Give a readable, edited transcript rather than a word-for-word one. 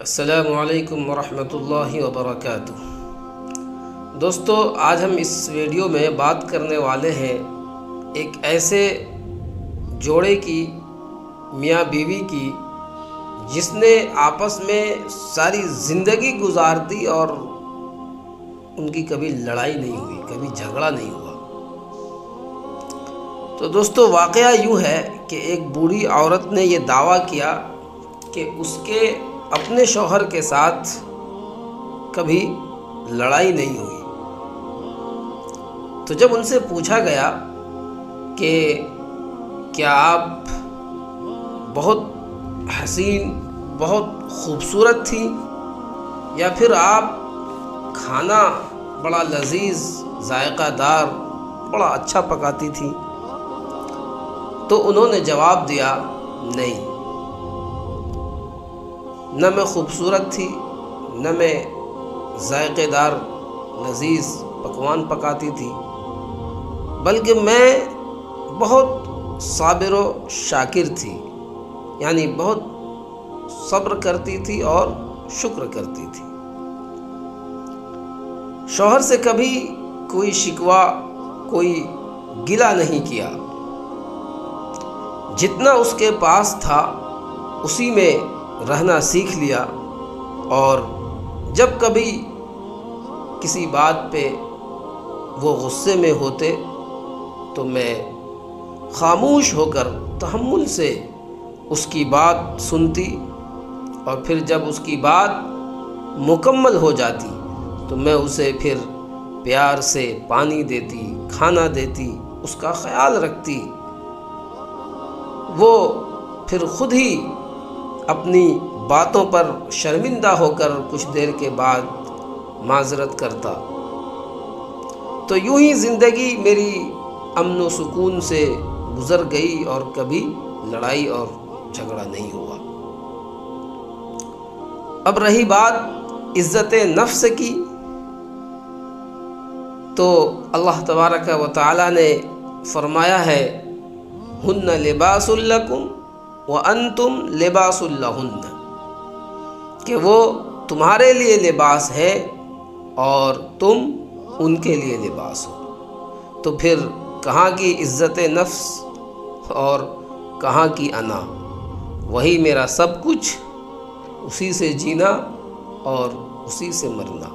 السلام علیکم ورحمۃ اللہ وبرکاتہ۔ دوستو، آج ہم اس ویڈیو میں بات کرنے والے ہیں ایک ایسے جوڑے کی، میاں بیوی کی، جس نے آپس میں ساری زندگی گزار دی اور ان کی کبھی لڑائی نہیں ہوئی، کبھی جھگڑا نہیں ہوا۔ تو دوستو، واقعہ یوں ہے کہ ایک بوڑھی عورت نے یہ دعویٰ کیا کہ اس کے اپنے شوہر کے ساتھ کبھی لڑائی نہیں ہوئی۔ تو جب ان سے پوچھا گیا کہ کیا آپ بہت حسین، بہت خوبصورت تھی، یا پھر آپ کھانا بڑا لذیذ، ذائقہ دار، بڑا اچھا پکاتی تھی، تو انہوں نے جواب دیا، نہیں، نہ میں خوبصورت تھی، نہ میں ذائقے دار لذیذ پکوان پکاتی تھی، بلکہ میں بہت صابر و شاکر تھی، یعنی بہت صبر کرتی تھی اور شکر کرتی تھی۔ شوہر سے کبھی کوئی شکوہ، کوئی گلہ نہیں کیا، جتنا اس کے پاس تھا اسی میں رہنا سیکھ لیا، اور جب کبھی کسی بات پہ وہ غصے میں ہوتے تو میں خاموش ہو کر تحمل سے اس کی بات سنتی، اور پھر جب اس کی بات مکمل ہو جاتی تو میں اسے پھر پیار سے پانی دیتی، کھانا دیتی، اس کا خیال رکھتی۔ وہ پھر خود ہی اپنی باتوں پر شرمندہ ہو کر کچھ دیر کے بعد معذرت کرتا۔ تو یوں ہی زندگی میری امن و سکون سے گزر گئی اور کبھی لڑائی اور جھگڑا نہیں ہوا۔ اب رہی بات عزت نفس کی، تو اللہ تبارک و تعالی نے فرمایا ہے، ہن لباس لکم وانتم لباس لہن، کہ وہ تمہارے لیے لباس ہے اور تم ان کے لیے لباس ہو۔ تو پھر کہاں کی عزت نفس اور کہاں کی انا؟ وہی میرا سب کچھ، اسی سے جینا اور اسی سے مرنا۔